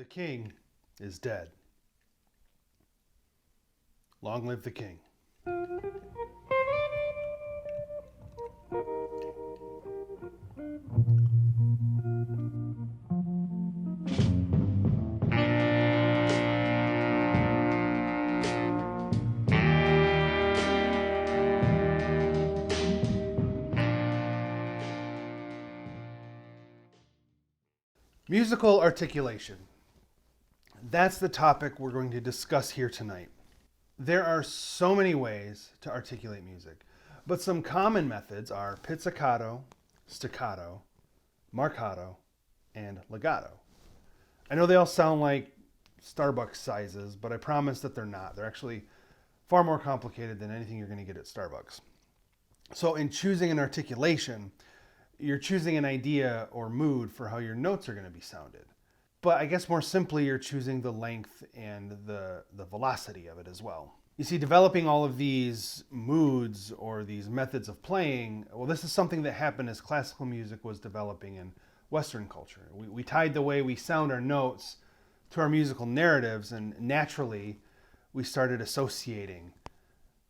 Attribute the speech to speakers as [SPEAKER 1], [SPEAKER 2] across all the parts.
[SPEAKER 1] The king is dead. Long live the king. Musical articulation. That's the topic we're going to discuss here tonight. There are so many ways to articulate music, but some common methods are pizzicato, staccato, marcato, and legato. I know they all sound like Starbucks sizes, but I promise that they're not. They're actually far more complicated than anything you're going to get at Starbucks. So in choosing an articulation, you're choosing an idea or mood for how your notes are going to be sounded. But I guess more simply, you're choosing the length and the velocity of it as well. You see, developing all of these moods or these methods of playing, well, this is something that happened as classical music was developing in Western culture. We tied the way we sound our notes to our musical narratives, and naturally, we started associating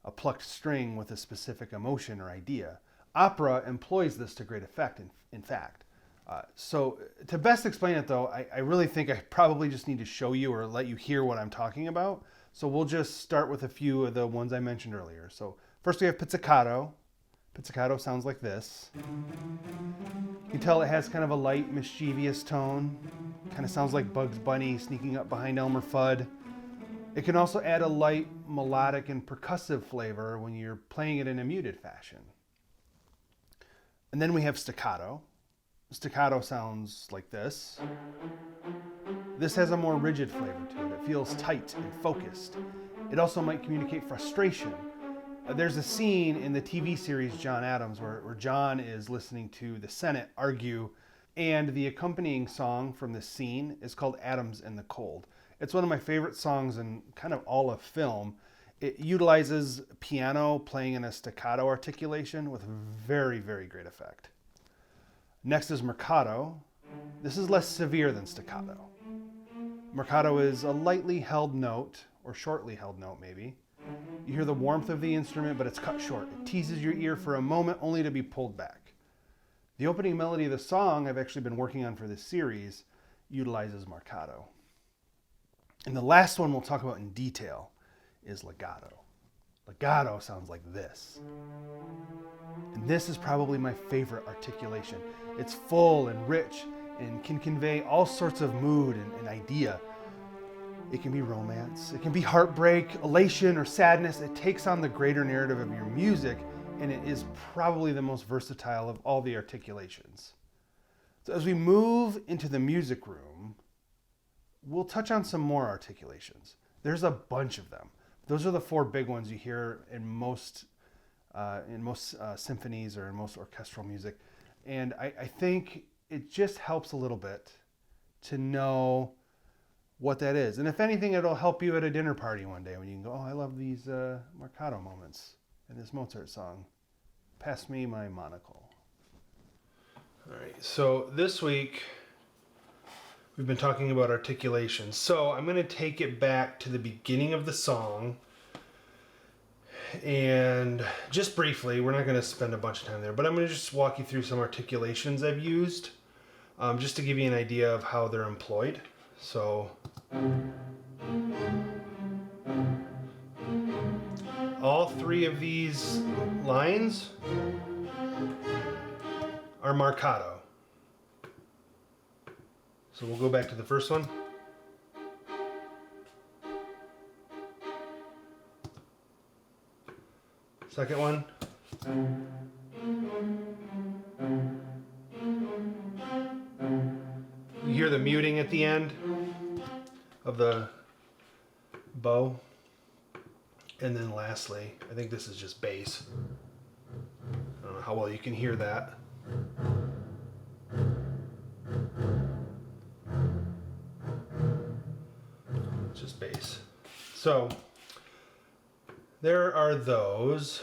[SPEAKER 1] a plucked string with a specific emotion or idea. Opera employs this to great effect, in fact. So to best explain it though, I really think I probably just need to show you or let you hear what I'm talking about. So we'll just start with a few of the ones I mentioned earlier. So first we have pizzicato. Pizzicato sounds like this. You can tell it has kind of a light, mischievous tone. Kind of sounds like Bugs Bunny sneaking up behind Elmer Fudd. It can also add a light, melodic, and percussive flavor when you're playing it in a muted fashion. And then we have staccato. Staccato sounds like this. This has a more rigid flavor to it. It feels tight and focused. It also might communicate frustration. There's a scene in the TV series John Adams where John is listening to the Senate argue, and the accompanying song from this scene is called Adams in the Cold. It's one of my favorite songs in kind of all of film. It utilizes piano playing in a staccato articulation with very, very great effect. Next is marcato. This is less severe than staccato. Marcato is a lightly held note, or shortly held note maybe. You hear the warmth of the instrument, but it's cut short. It teases your ear for a moment only to be pulled back. The opening melody of the song I've actually been working on for this series utilizes marcato. And the last one we'll talk about in detail is legato. Legato sounds like this. And this is probably my favorite articulation. It's full and rich and can convey all sorts of mood and idea. It can be romance, it can be heartbreak, elation, or sadness. It takes on the greater narrative of your music, and it is probably the most versatile of all the articulations. So as we move into the music room, we'll touch on some more articulations. There's a bunch of them. Those are the four big ones you hear in most symphonies or in most orchestral music. And I think it just helps a little bit to know what that is. And if anything, it'll help you at a dinner party one day when you can go, oh, I love these marcato moments in this Mozart song. Pass me my monocle. All right, so this week we've been talking about articulation. So I'm going to take it back to the beginning of the song. And just briefly, we're not going to spend a bunch of time there, but I'm going to just walk you through some articulations I've used just to give you an idea of how they're employed. So all three of these lines are marcato. So we'll go back to the first one. Second one. You hear the muting at the end of the bow. And then lastly, I think this is just bass. I don't know how well you can hear that. It's just bass. So there are those.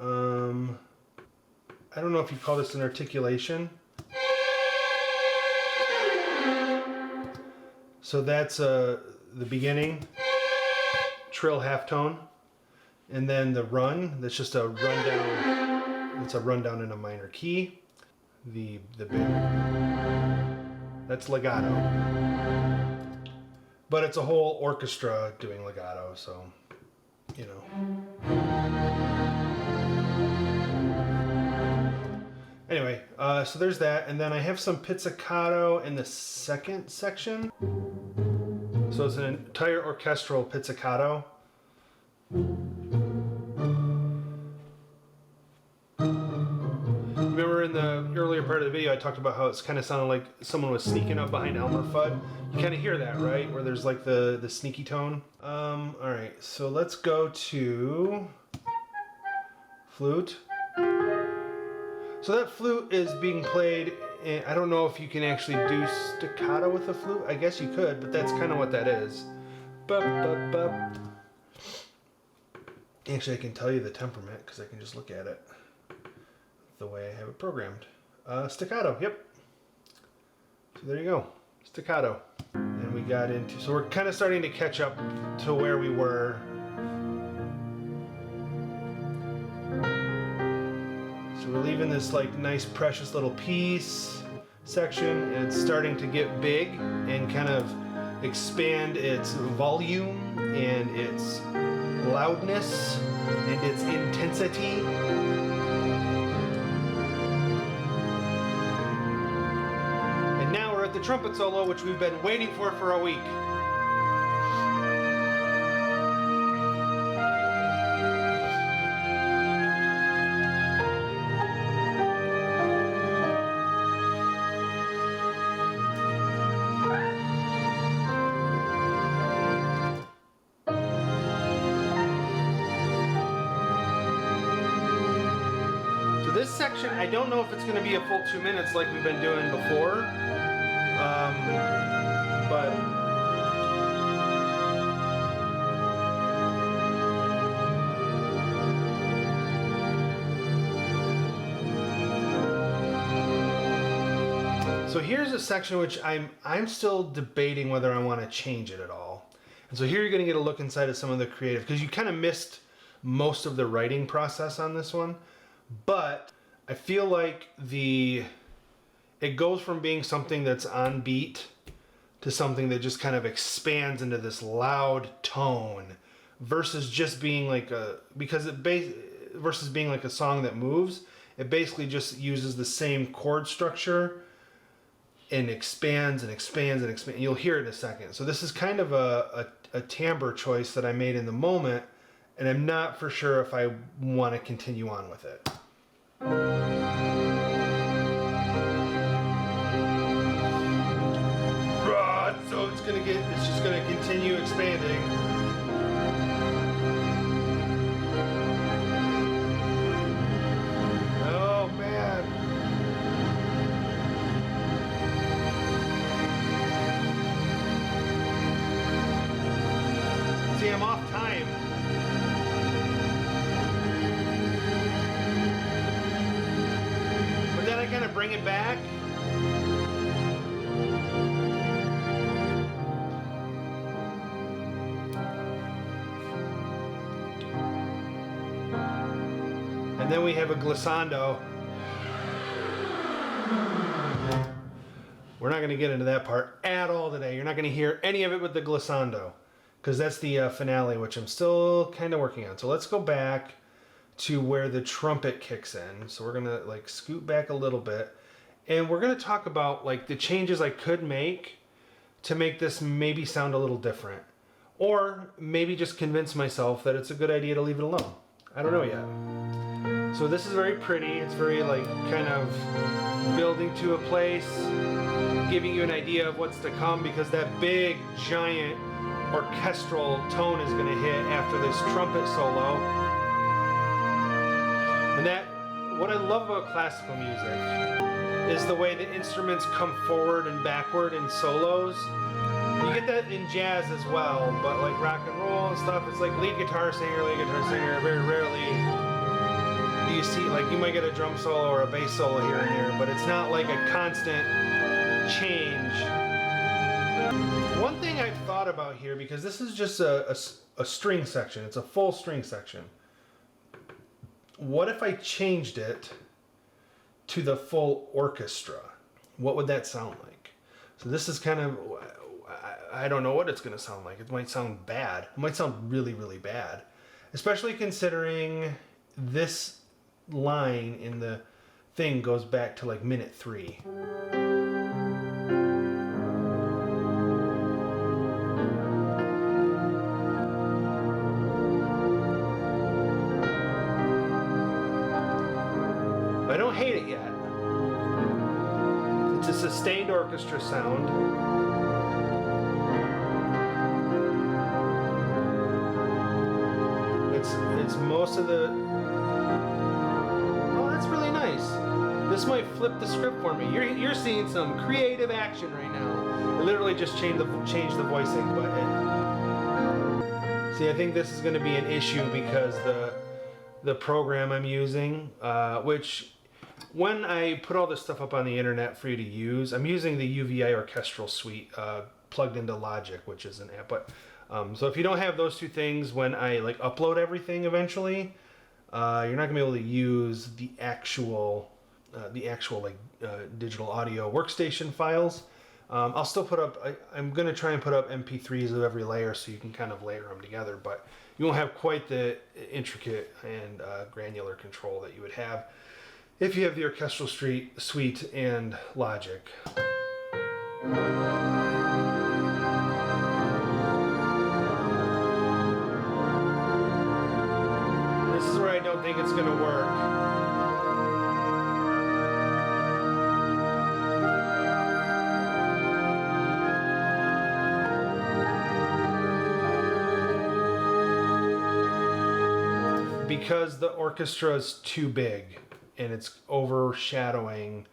[SPEAKER 1] I don't know if you call this an articulation. So that's the beginning, trill halftone, and then the run. That's just a rundown. It's a rundown in a minor key. The big. That's legato. But it's a whole orchestra doing legato, so you know. Anyway, so there's that, and then I have some pizzicato in the second section. So it's an entire orchestral pizzicato. Remember in the earlier part of the video I talked about how it's kind of sounded like someone was sneaking up behind Elmer Fudd? You kind of hear that, right? Where there's like the sneaky tone. Alright, so let's go to flute. So that flute is being played, and I don't know if you can actually do staccato with the flute. I guess you could, but that's kind of what that is. Bup, bup, bup. Actually, I can tell you the temperament because I can just look at it the way I have it programmed. Staccato, yep. So there you go, staccato. And we got into, so we're kind of starting to catch up to where we were. So we're leaving this like nice precious little piece section, and it's starting to get big and kind of expand its volume and its loudness and its intensity. And now we're at the trumpet solo, which we've been waiting for a week. This section, I don't know if it's going to be a full 2 minutes like we've been doing before, but so here's a section which I'm still debating whether I want to change it at all. And so here you're going to get a look inside of some of the creative, because you kind of missed most of the writing process on this one. But I feel like it goes from being something that's on beat to something that just kind of expands into this loud tone versus just being like versus being like a song that moves. It basically just uses the same chord structure and expands and expands and expands. You'll hear it in a second. So this is kind of a timbre choice that I made in the moment, and I'm not for sure if I want to continue on with it. So it's just gonna continue expanding. Oh man. See, I'm off time. But then I kind of bring it back. And then we have a glissando. We're not going to get into that part at all today. You're not going to hear any of it with the glissando, because that's the finale, which I'm still kind of working on. So let's go back to where the trumpet kicks in. So we're going to like scoot back a little bit, and we're going to talk about like the changes I could make to make this maybe sound a little different, or maybe just convince myself that it's a good idea to leave it alone. I don't know yet. So this is very pretty. It's very like kind of building to a place, giving you an idea of what's to come, because that big giant orchestral tone is going to hit after this trumpet solo. And that, what I love about classical music is the way the instruments come forward and backward in solos. You get that in jazz as well, but like rock and roll and stuff, it's like lead guitar singer, very rarely you see, like you might get a drum solo or a bass solo here and there, but it's not like a constant change. One one thing I've thought about here, because this is just a string section, it's a full string section. What if I changed it to the full orchestra? What would that sound like? So this is kind of, I don't know what it's going to sound like. It might sound bad. It might sound really, really bad. Especially considering this line in the thing goes back to like minute 3. I don't hate it yet. It's a sustained orchestra sound. It's most of the... Oh, that's really nice. This might flip the script for me. You're seeing some creative action right now. I literally just changed the voicing, but see, I think this is going to be an issue because the program I'm using, which when I put all this stuff up on the internet for you to use, I'm using the UVI Orchestral Suite plugged into Logic, which is an app. But so if you don't have those two things, when I like upload everything eventually, you're not gonna be able to use the actual digital audio workstation files. I'll still put up. I'm gonna try and put up MP3s of every layer so you can kind of layer them together, but you won't have quite the intricate and granular control that you would have if you have the Orchestral Suite and Logic. This is where I don't think it's gonna work. Because the orchestra is too big and it's overshadowing,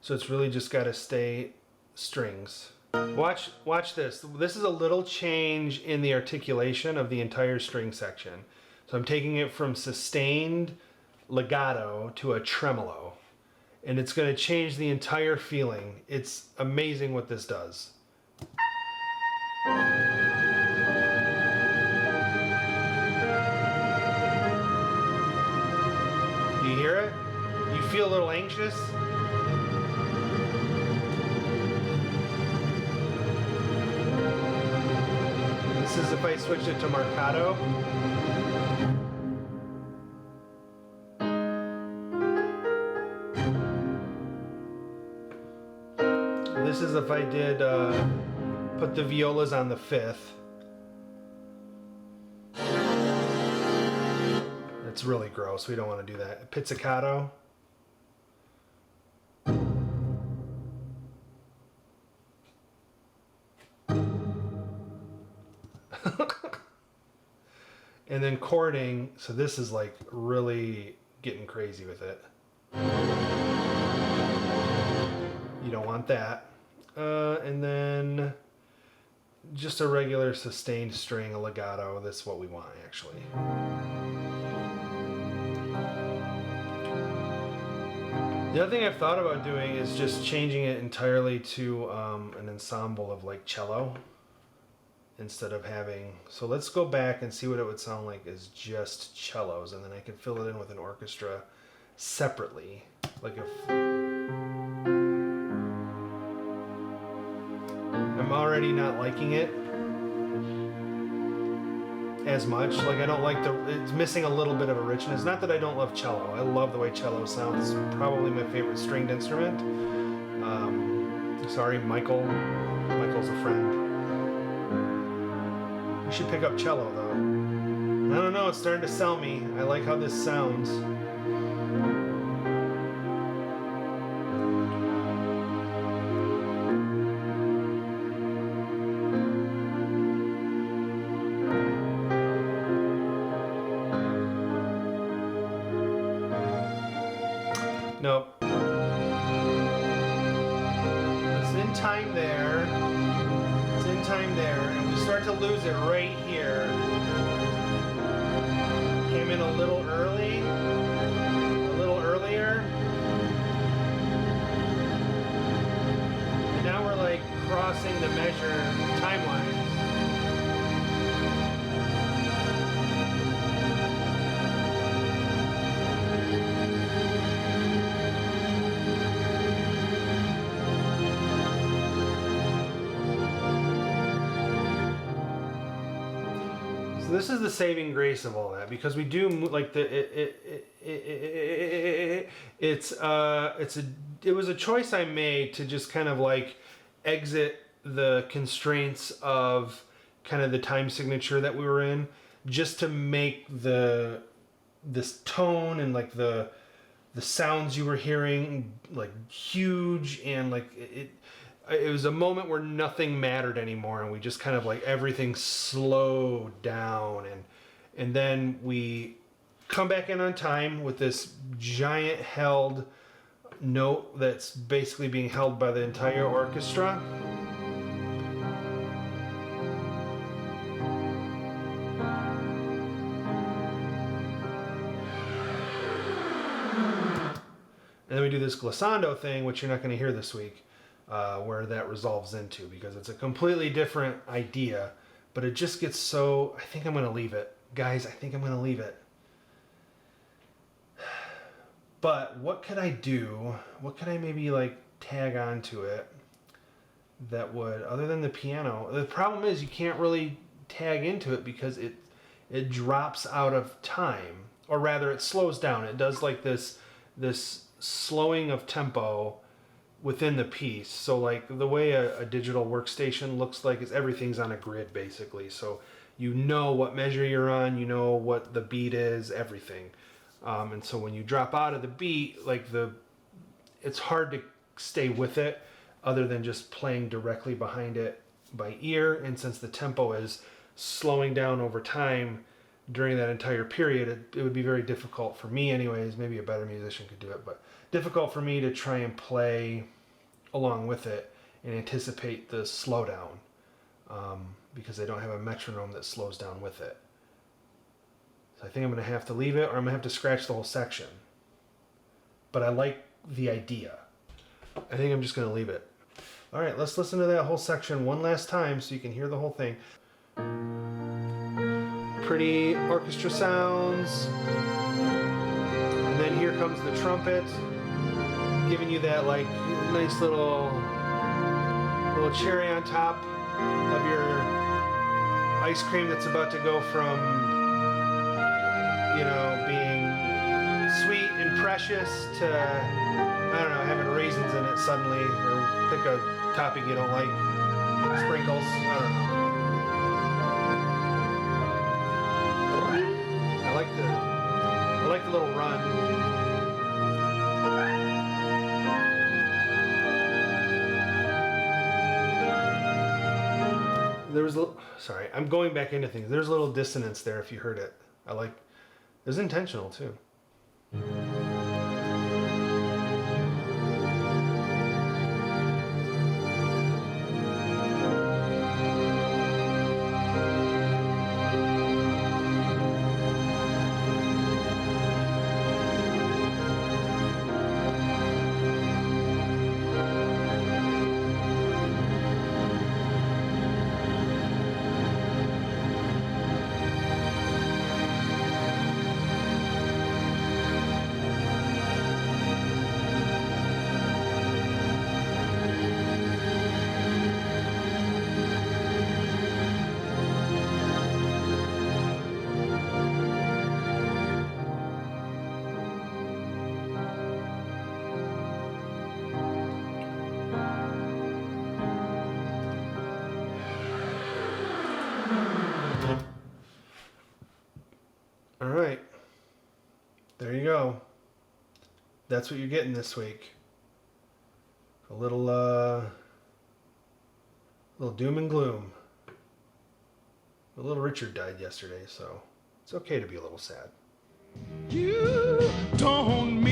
[SPEAKER 1] so it's really just got to stay strings. Watch this. This is a little change in the articulation of the entire string section. So I'm taking it from sustained legato to a tremolo, and it's going to change the entire feeling. It's amazing what this does. Do you hear it? You feel a little anxious? This is if I switch it to marcato. This is if I did put the violas on the 5th. It's really gross. We don't want to do that. Pizzicato. And then chording. So this is like really getting crazy with it. You don't want that. And then just a regular sustained string, a legato. That's what we want actually. The other thing I've thought about doing is just changing it entirely to an ensemble of like cello instead of having... So let's go back and see what it would sound like as just cellos, and then I can fill it in with an orchestra separately. Like if... I'm already not liking it as much. Like I don't like it's missing a little bit of a richness. Not that I don't love cello. I love the way cello sounds. It's probably my favorite stringed instrument. Sorry, Michael. Michael's a friend. You should pick up cello though. I don't know, it's starting to sell me. I like how this sounds. Nope. It's in time there. It's in time there. And we start to lose it right here. Came in a little early. A little earlier. And now we're like crossing the measure timeline. this is the saving grace of all that, because we do like it was a choice I made to just kind of like exit the constraints of kind of the time signature that we were in, just to make this tone and like the sounds you were hearing like huge, and like it was a moment where nothing mattered anymore, and we just kind of like everything slowed down, and then we come back in on time with this giant held note that's basically being held by the entire orchestra. And then we do this glissando thing, which you're not going to hear this week, where that resolves into, because it's a completely different idea, but it just gets so... I think I'm going to leave it. Guys, I think I'm going to leave it. But what could I do? What could I maybe like tag onto it that would, other than the piano? The problem is you can't really tag into it because it drops out of time, or rather it slows down. It does like this slowing of tempo within the piece. So like the way a digital workstation looks like is everything's on a grid basically. So you know what measure you're on, you know what the beat is, everything. And so when you drop out of the beat, like it's hard to stay with it other than just playing directly behind it by ear. And since the tempo is slowing down over time during that entire period, it would be very difficult for me anyways. Maybe a better musician could do it, but difficult for me to try and play along with it and anticipate the slowdown, because I don't have a metronome that slows down with it. So I think I'm going to have to leave it, or I'm going to have to scratch the whole section. But I like the idea. I think I'm just going to leave it. All right, let's listen to that whole section one last time so you can hear the whole thing. Pretty orchestra sounds. And then here comes the trumpet, giving you that like nice little cherry on top of your ice cream that's about to go from, you know, being sweet and precious to, I don't know, having raisins in it suddenly, or pick a topping you don't like, sprinkles, I don't know. I like the little run. There was sorry, I'm going back into things. There's a little dissonance there if you heard it. It was intentional too. All right, there you go. That's what you're getting this week. A little doom and gloom. A little Richard died yesterday, so it's okay to be a little sad.
[SPEAKER 2] You don't